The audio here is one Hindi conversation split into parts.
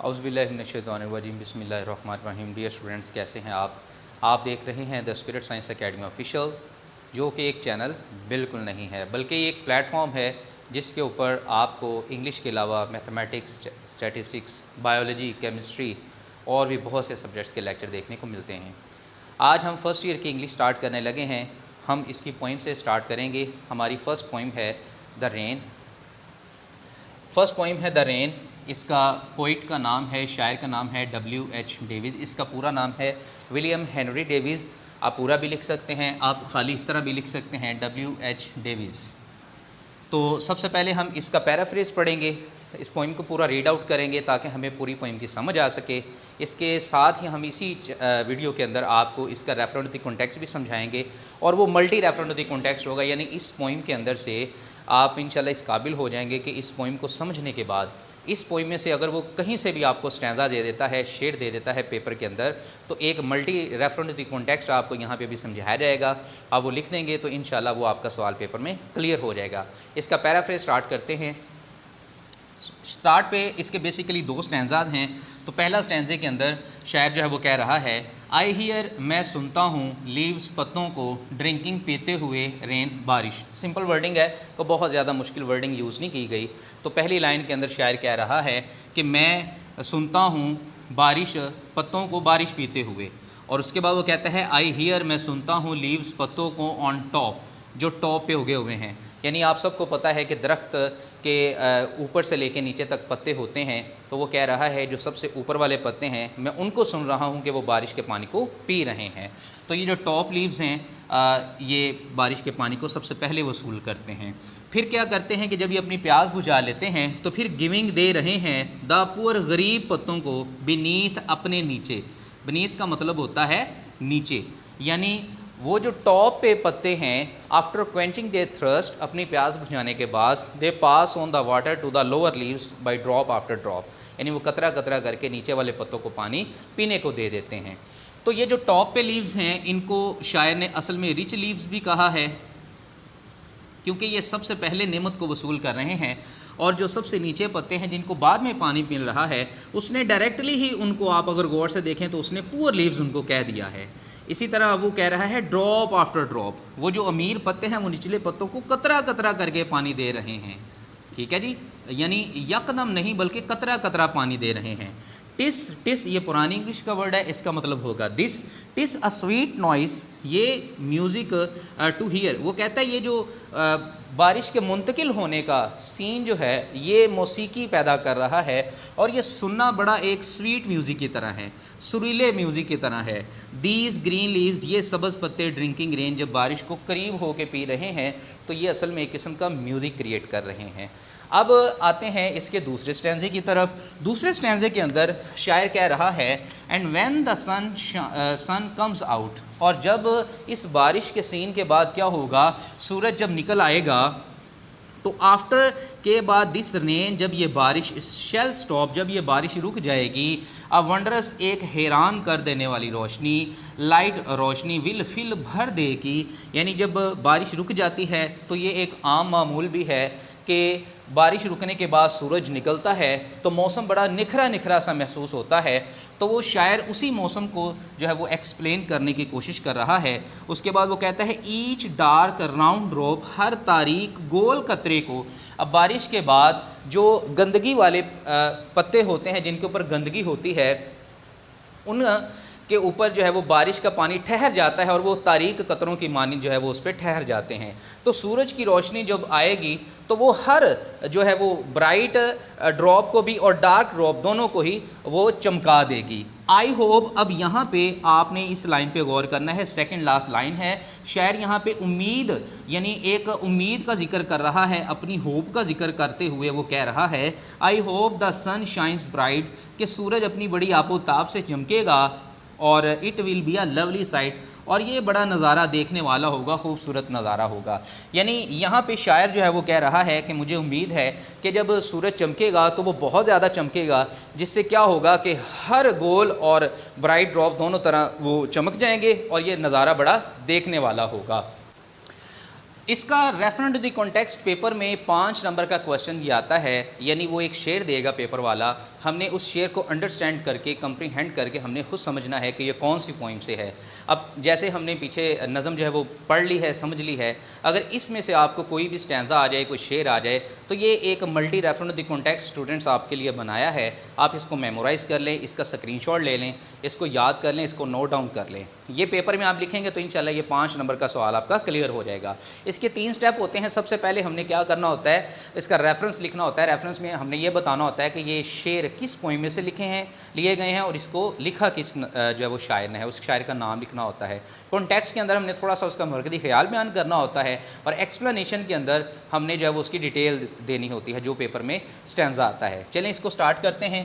औज़ुबिल्लाहिमिनश्शैतानिर्रजीम बिस्मिल्लाहिर्रहमानिर्रहीम। डियर स्टूडेंट्स, कैसे हैं आप देख रहे हैं the spirit science academy official, जो कि एक चैनल बिल्कुल नहीं है बल्कि एक प्लेटफॉर्म है जिसके ऊपर आपको इंग्लिश के अलावा मैथमेटिक्स, स्टैटिस्टिक्स, बायोलॉजी, केमिस्ट्री और भी बहुत से सब्जेक्ट्स के लेक्चर देखने को मिलते हैं। आज हम फर्स्ट ईयर की इंग्लिश स्टार्ट करने लगे हैं। हम इसकी पोइम से स्टार्ट करेंगे। हमारी फ़र्स्ट पोइम है द रेन। फर्स्ट पोइम है द रेन। इसका पोइट का नाम है, शायर का नाम है W.H. डेविस। इसका पूरा नाम है विलियम हेनरी डेविस। आप पूरा भी लिख सकते हैं, आप खाली इस तरह भी लिख सकते हैं, W.H. डेविस। तो सबसे पहले हम इसका पैराफ्रेज पढ़ेंगे, इस पोइम को पूरा रीड आउट करेंगे ताकि हमें पूरी पोइम की समझ आ सके। इसके साथ ही हम इसी वीडियो के अंदर आपको इसका रेफरेंस टू द कॉन्टेक्स्ट भी समझाएंगे, और वो multi reference to the context होगा, यानी इस पोइम के अंदर से आप इंशाल्लाह इस काबिल हो जाएंगे कि इस पोइम को समझने के बाद इस पोइम में से अगर वो कहीं से भी आपको स्टैंजा दे देता है, शेड दे देता है पेपर के अंदर, तो एक multi reference to the context आपको यहाँ पे भी समझाया जाएगा। आप वो लिख देंगे तो इंशाल्लाह वो आपका सवाल पेपर में क्लियर हो जाएगा। इसका पैराफ्रेज स्टार्ट करते हैं। स्टार्ट पे इसके बेसिकली दो स्टैंजाज हैं। तो पहला स्टैंजे के अंदर शायर जो है वो कह रहा है, आई हियर, मैं सुनता हूँ, लीव्स, पत्तों को, ड्रिंकिंग, पीते हुए, रेन, बारिश। सिंपल वर्डिंग है, तो बहुत ज़्यादा मुश्किल वर्डिंग यूज़ नहीं की गई। तो पहली लाइन के अंदर शायर कह रहा है कि मैं सुनता हूँ बारिश, पत्तों को, बारिश पीते हुए। और उसके बाद वो कहता है आई हियर, मैं सुनता हूँ, लीव्स, पत्तों को, ऑन टॉप, जो टॉप पे उगे हुए हैं। यानी आप सबको पता है कि दरख्त के ऊपर से लेके नीचे तक पत्ते होते हैं। तो वो कह रहा है जो सबसे ऊपर वाले पत्ते हैं, मैं उनको सुन रहा हूँ कि वो बारिश के पानी को पी रहे हैं। तो ये जो टॉप लीव्स हैं ये बारिश के पानी को सबसे पहले वसूल करते हैं। फिर क्या करते हैं कि जब ये अपनी प्यास बुझा लेते हैं तो फिर गिविंग दे रहे हैं द पुअर, गरीब पत्तों को, बीनीथ, अपने नीचे। बीनीथ का मतलब होता है नीचे, यानी वो जो टॉप पे पत्ते हैं, आफ्टर क्वेंचिंग देयर थ्रस्ट, अपनी प्यास बुझाने के बाद, they pass on the water to the lower leaves by drop after drop, यानी वो कतरा कतरा करके नीचे वाले पत्तों को पानी पीने को दे देते हैं। तो ये जो टॉप पे लीव्स हैं, इनको शायर ने असल में रिच लीव्स भी कहा है, क्योंकि ये सबसे पहले नेमत को वसूल कर रहे हैं। और जो सबसे नीचे पत्ते हैं जिनको बाद में पानी मिल रहा है, उसने डायरेक्टली ही उनको, आप अगर गौर से देखें तो उसने पुअर लीव्स उनको कह दिया है। इसी तरह वो कह रहा है ड्रॉप आफ्टर ड्रॉप, वो जो अमीर पत्ते हैं वो निचले पत्तों को कतरा कतरा करके पानी दे रहे हैं। ठीक है जी, यानी यकदम नहीं बल्कि कतरा कतरा पानी दे रहे हैं। टिस, टिस ये पुरानी इंग्लिश का वर्ड है, इसका मतलब होगा this. TISS a sweet noise, ये म्यूज़िक टू हियर। वो कहता है ये जो बारिश के मुंतकिल होने का सीन जो है ये मौसीकी पैदा कर रहा है, और ये सुनना बड़ा एक स्वीट म्यूज़िक की तरह है, सुरीले म्यूज़िक की तरह है। दीज ग्रीन लीव्स, ये सब्ज़ पत्ते, ड्रिंकिंग रेन, जब बारिश को करीब होके पी रहे हैं तो ये असल में एक किस्म का म्यूज़िक क्रिएट कर रहे हैं। अब आते हैं इसके दूसरे स्टैंजे की तरफ। दूसरे स्टैंजे के अंदर शायर कह रहा है and when the sun comes out, और जब इस बारिश के सीन के बाद क्या होगा, सूरज जब निकल आएगा, तो आफ्टर के बाद दिस रेन, जब ये बारिश, शेल स्टॉप, जब ये बारिश रुक जाएगी, अ वंडरस, एक हैरान कर देने वाली रोशनी, लाइट, रोशनी, विल फिल, भर देगी। यानी जब बारिश रुक जाती है तो ये एक आम मामूल भी है कि बारिश रुकने के बाद सूरज निकलता है तो मौसम बड़ा निखरा निखरा सा महसूस होता है। तो वो शायर उसी मौसम को जो है वो एक्सप्लेन करने की कोशिश कर रहा है। उसके बाद वो कहता है ईच डार्क राउंड ड्रॉप, हर तारीक गोल कतरे को। अब बारिश के बाद जो गंदगी वाले पत्ते होते हैं, जिनके ऊपर गंदगी होती है, उन के ऊपर जो है वो बारिश का पानी ठहर जाता है और वो तारीक कतरों की मानी जो है वो उस पर ठहर जाते हैं। तो सूरज की रोशनी जब आएगी तो वो हर जो है वो ब्राइट ड्रॉप को भी और डार्क ड्रॉप दोनों को ही वो चमका देगी। आई होप, अब यहाँ पे आपने इस लाइन पे गौर करना है, सेकंड लास्ट लाइन है। शायर यहाँ पे उम्मीद, यानी एक उम्मीद का जिक्र कर रहा है, अपनी होप का जिक्र करते हुए वो कह रहा है I hope the sun shines bright, कि सूरज अपनी बड़ी आपोताप से चमकेगा, और it will be a lovely sight, और ये बड़ा नज़ारा देखने वाला होगा, खूबसूरत नज़ारा होगा। यानी यहाँ पे शायर जो है वो कह रहा है कि मुझे उम्मीद है कि जब सूरज चमकेगा तो वो बहुत ज़्यादा चमकेगा, जिससे क्या होगा कि हर गोल और ब्राइट ड्रॉप दोनों तरह वो चमक जाएंगे और ये नज़ारा बड़ा देखने वाला होगा। इसका reference to the context paper में 5 नंबर का क्वेश्चन ये आता है, यानी वो एक शेर देगा पेपर वाला, हमने उस शेर को अंडरस्टैंड करके, कंप्रीहेंड करके हमने खुद समझना है कि ये कौन सी पोइम से है। अब जैसे हमने पीछे नज़म जो है वो पढ़ ली है, समझ ली है, अगर इसमें से आपको कोई भी स्टैंजा आ जाए, कोई शेर आ जाए, तो ये एक multi reference the context students आपके लिए बनाया है। आप इसको मेमोराइज़ कर लें, इसका स्क्रीनशॉट ले लें, इसको याद कर लें, इसको नोट डाउन कर लें। ये पेपर में आप लिखेंगे तो इंशाल्लाह ये 5 नंबर का सवाल आपका क्लियर हो जाएगा। इसके 3 स्टेप होते हैं। सबसे पहले हमने क्या करना होता है, इसका रेफरेंस लिखना होता है। रेफरेंस में हमने ये बताना होता है कि ये शेर किस पोइम में से लिए गए हैं और इसको लिखा किस जो है वो शायर ने है, उस शायर का नाम लिखना होता है। कॉन्टेक्स्ट के अंदर हमने थोड़ा सा उसका मरकज़ी ख्याल बयान करना होता है और एक्सप्लेनेशन के अंदर हमने जो है वो उसकी डिटेल देनी होती है जो पेपर में स्टैंजा आता है। चलें इसको स्टार्ट करते हैं।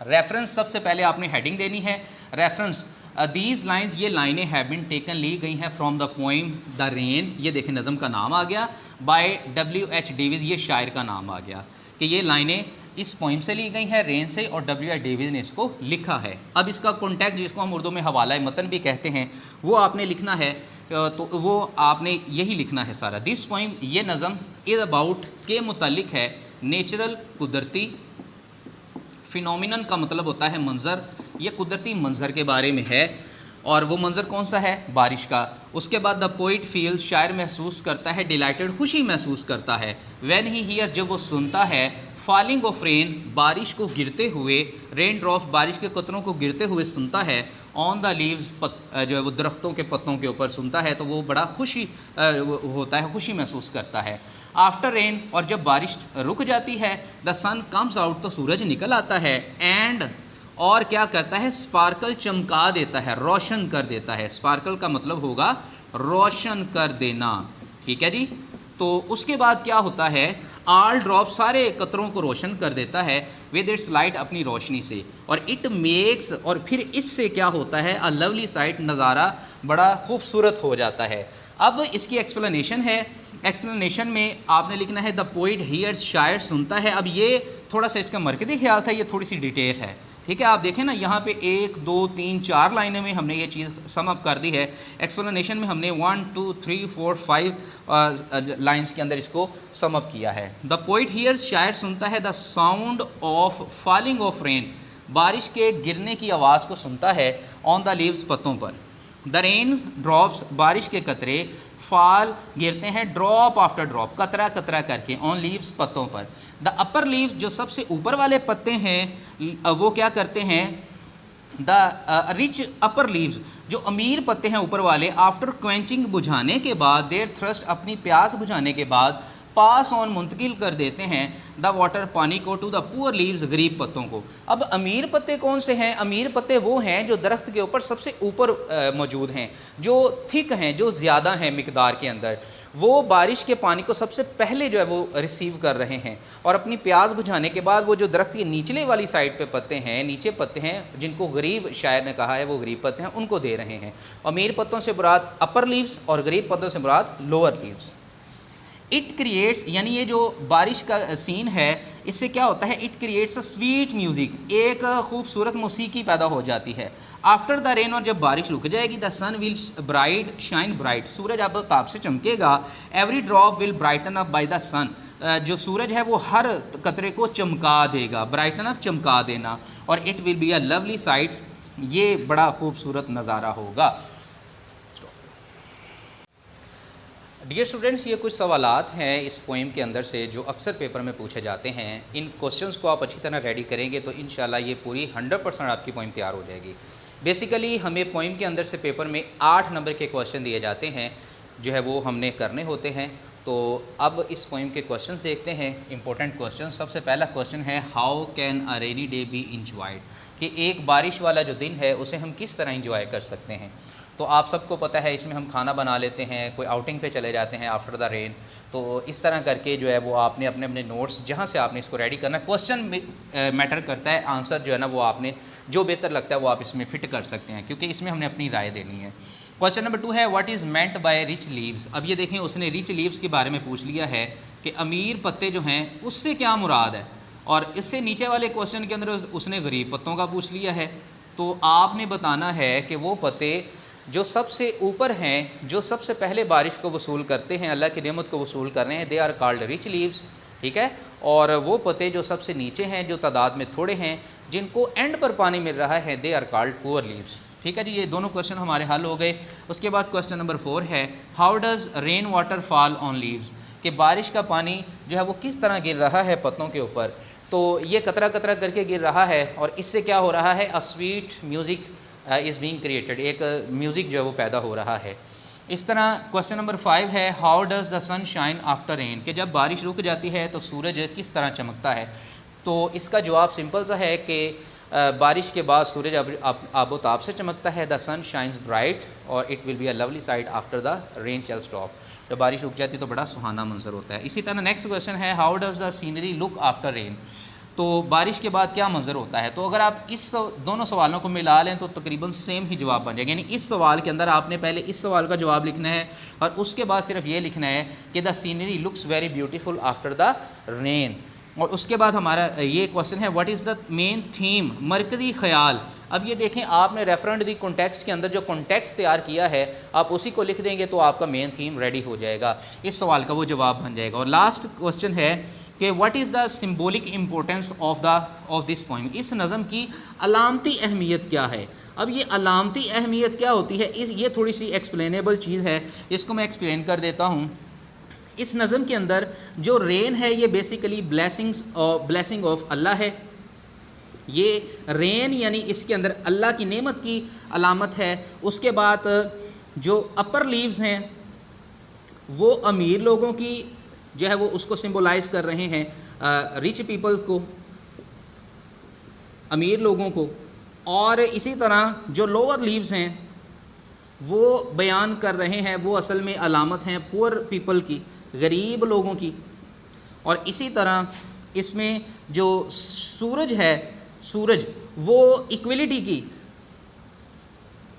रेफरेंस सबसे पहले आपने हेडिंग देनी है। रेफरेंस दीज लाइन्स, ये लाइनें हैव बीन टेकन, ली गई हैं from the poem the rain. ये देखें नज़म का नाम आ गया, बाय W.H. डेविस, ये शायर का नाम आ गया कि ये लाइनें इस पोइम से ली गई हैं, रेन से, और W.H. डेविस ने इसको लिखा है। अब इसका कॉन्टेक्स्ट, जिसको हम उर्दू में हवाला मतन भी कहते हैं, वो आपने लिखना है। तो वो आपने यही लिखना है सारा। दिस पोइम, ये नज़म, इज़ अबाउट, के मुतालिक है, नेचुरल, कुदरती, फिनोमिनन का मतलब होता है मंज़र, ये कुदरती मंज़र के बारे में है। और वो मंज़र कौन सा है, बारिश का। उसके बाद द पोइट फील्स, शायर महसूस करता है, डिलाइटेड, खुशी महसूस करता है, व्हेन ही हियर, जब वो सुनता है, फॉलिंग ऑफ रेन, बारिश को गिरते हुए, रेन ड्रॉप्स, बारिश के कतरों को गिरते हुए सुनता है, ऑन द लीव्स, जो है वो दरख्तों के पत्तों के ऊपर सुनता है, तो वो बड़ा खुशी होता है, खुशी महसूस करता है। आफ्टर रेन, और जब बारिश रुक जाती है, द सन कम्स आउट, तो सूरज निकल आता है, एंड, और क्या करता है, स्पार्कल, चमका देता है, रोशन कर देता है। स्पार्कल का मतलब होगा रोशन कर देना, ठीक है जी। तो उसके बाद क्या होता है, ऑल ड्रॉप, सारे कतरों को रोशन कर देता है, विद इट्स लाइट, अपनी रोशनी से, और इट मेक्स, और फिर इससे क्या होता है, अ लवली साइट, नज़ारा बड़ा खूबसूरत हो जाता है। अब इसकी एक्सप्लेनेशन है। एक्सप्लेनेशन में आपने लिखना है, द पोइट हियर्स, शायर सुनता है। अब ये थोड़ा सा इसका मरकज़ी ख्याल था, ये थोड़ी सी डिटेल है, ठीक है। आप देखें ना, यहाँ पे 1 2 3 4 लाइनों में हमने ये चीज़ सम अप कर दी है। एक्सप्लेनेशन में हमने 1 2 3 4 5 लाइन्स के अंदर इसको सम अप किया है। द पोइट हियर्स, शायर सुनता है, the sound of falling of rain, बारिश के गिरने की आवाज़ को सुनता है, ऑन द लीव्स, पत्तों पर। द रेन ड्रॉप्स, बारिश के कतरे, फॉल, गिरते हैं, ड्रॉप आफ्टर ड्रॉप, कतरा कतरा करके, ऑन लीव्स, पत्तों पर। द अपर लीव्स, जो सबसे ऊपर वाले पत्ते हैं, वो क्या करते हैं, द रिच अपर लीव्स, जो अमीर पत्ते हैं ऊपर वाले, आफ्टर क्वेंचिंग, बुझाने के बाद, देयर थ्रस्ट, अपनी प्यास बुझाने के बाद, पास ऑन, मुंतकिल कर देते हैं, द वाटर, पानी को, टू द पुअर लीव्स, गरीब पत्तों को। अब अमीर पत्ते कौन से हैं, अमीर पत्ते वो हैं जो दरख्त के ऊपर सबसे ऊपर मौजूद हैं, जो थिक हैं, जो ज़्यादा हैं मिकदार के अंदर, वो बारिश के पानी को सबसे पहले जो है वो रिसीव कर रहे हैं, और अपनी प्यास बुझाने के बाद वो जो दरख्त की निचले वाली साइड पे पत्ते हैं, नीचे पत्ते हैं, जिनको गरीब शायर ने कहा है वो गरीब पत्ते हैं, उनको दे रहे हैं। अमीर पत्तों से मुराद अपर लीव्स और गरीब पत्तों से मुराद लोअर लीव्स। इट क्रिएट्स, यानी ये जो बारिश का सीन है, इससे क्या होता है, it creates a sweet music, एक खूबसूरत मौसीकी पैदा हो जाती है। आफ्टर द रेन, और जब बारिश रुक जाएगी, the sun will bright shine bright, सूरज अब ताप से चमकेगा, every drop will brighten up by the sun, जो सूरज है वो हर कतरे को चमका देगा, ब्राइटन अप, चमका देना, और it will be a lovely site, ये बड़ा खूबसूरत नज़ारा होगा। डियर स्टूडेंट्स, ये कुछ सवालात हैं इस पोइम के अंदर से जो अक्सर पेपर में पूछे जाते हैं। इन क्वेश्चंस को आप अच्छी तरह रेडी करेंगे तो इंशाल्लाह ये पूरी 100% आपकी पोइम तैयार हो जाएगी। बेसिकली हमें पोइम के अंदर से पेपर में 8 नंबर के क्वेश्चन दिए जाते हैं, जो है वो हमने करने होते हैं। तो अब इस पोइम के क्वेश्चंस देखते हैं, इंपॉर्टेंट क्वेश्चन। सबसे पहला क्वेश्चन है, how can a rainy day B enjoyed, कि एक बारिश वाला जो दिन है उसे हम किस तरह इंजॉय कर सकते हैं। तो आप सबको पता है इसमें हम खाना बना लेते हैं, कोई आउटिंग पे चले जाते हैं आफ्टर द रेन। तो इस तरह करके जो है वो आपने अपने अपने नोट्स जहाँ से आपने इसको रेडी करना है, क्वेश्चन मैटर करता है, आंसर जो है ना वो आपने जो बेहतर लगता है वो आप इसमें फ़िट कर सकते हैं, क्योंकि इसमें हमने अपनी राय देनी है। क्वेश्चन नंबर 2 है, what is meant by rich leaves. अब ये देखें, उसने रिच लीव्स के बारे में पूछ लिया है कि अमीर पत्ते जो हैं उससे क्या मुराद है, और इससे नीचे वाले क्वेश्चन के अंदर उसने गरीब पत्तों का पूछ लिया है। तो आपने बताना है कि वो पत्ते जो सबसे ऊपर हैं, जो सबसे पहले बारिश को वसूल करते हैं, अल्लाह की नेमत को वसूल कर रहे हैं, they are called rich leaves, ठीक है। और वो पत्ते जो सबसे नीचे हैं, जो तादाद में थोड़े हैं, जिनको एंड पर पानी मिल रहा है they are called poor leaves. ठीक है जी, ये दोनों क्वेश्चन हमारे हल हो गए। उसके बाद क्वेश्चन नंबर 4 है how does rain water fall on leaves, कि बारिश का पानी जो है वो किस तरह गिर रहा है पत्तों के ऊपर। तो ये कतरा कतरा करके गिर रहा है और इससे क्या हो रहा है, a sweet music is being created, एक म्यूज़िक जो है वो पैदा हो रहा है। इस तरह क्वेश्चन नंबर 5 है how does the sun shine after rain, कि जब बारिश रुक जाती है तो सूरज किस तरह चमकता है। तो इसका जवाब सिंपल सा है कि बारिश के बाद सूरज आबोताब से चमकता है। द सन शाइन्स ब्राइट और it will be a lovely sight after the rain shall stop, जब बारिश रुक जाती है तो बड़ा सुहाना मंजर होता है। इसी तरह नेक्स्ट क्वेश्चन है how does the scenery look after rain, तो बारिश के बाद क्या मंजर होता है। तो अगर आप इस दोनों सवालों को मिला लें तो तकरीबन सेम ही जवाब बन जाएगा। यानी इस सवाल के अंदर आपने पहले इस सवाल का जवाब लिखना है और उसके बाद सिर्फ ये लिखना है कि the scenery looks very beautiful after the rain. और उसके बाद हमारा ये क्वेश्चन है what is the main theme, मरकज़ी ख्याल। अब ये देखें, आपने रेफरेंट दी कॉन्टेक्स्ट के अंदर जो कॉन्टेक्स्ट तैयार किया है आप उसी को लिख देंगे तो आपका मेन थीम रेडी हो जाएगा, इस सवाल का वो जवाब बन जाएगा। और लास्ट क्वेश्चन है कि what is the symbolic importance of this poem, इस नज़म की अलामती अहमियत क्या है। अब ये अलामती अहमियत क्या होती है, ये थोड़ी सी एक्सप्लेनेबल चीज़ है, इसको मैं एक्सप्लेन कर देता हूँ। इस नज़म के अंदर जो रेन है ये बेसिकली ब्लेसिंग ऑफ अल्लाह है। ये रेन यानी इसके अंदर अल्लाह की नेमत की अलामत है। उसके बाद जो अपर लीव्स हैं वो अमीर लोगों की जो है वो उसको सिंबलाइज कर रहे हैं, रिच पीपल्स को, अमीर लोगों को। और इसी तरह जो लोअर लीव्स हैं वो बयान कर रहे हैं, वो असल में अलामत हैं पुअर पीपल की, गरीब लोगों की। और इसी तरह इसमें जो सूरज है, सूरज वो इक्वलिटी की,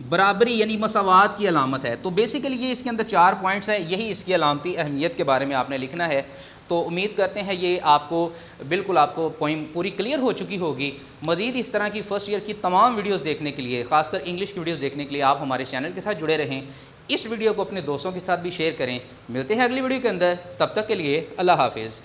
बराबरी यानी मसावात की अलामत है। तो बेसिकली ये इसके अंदर 4 पॉइंट्स हैं, यही इसकी अलामती अहमियत के बारे में आपने लिखना है। तो उम्मीद करते हैं ये आपको पोइम पूरी क्लियर हो चुकी होगी। मज़ीद इस तरह की फ़र्स्ट ईयर की तमाम वीडियोस देखने के लिए, ख़ासकर इंग्लिश की वीडियोस देखने के लिए आप हमारे चैनल के साथ जुड़े रहें। इस वीडियो को अपने दोस्तों के साथ भी शेयर करें। मिलते हैं अगली वीडियो के अंदर, तब तक के लिए अल्लाह हाफिज़।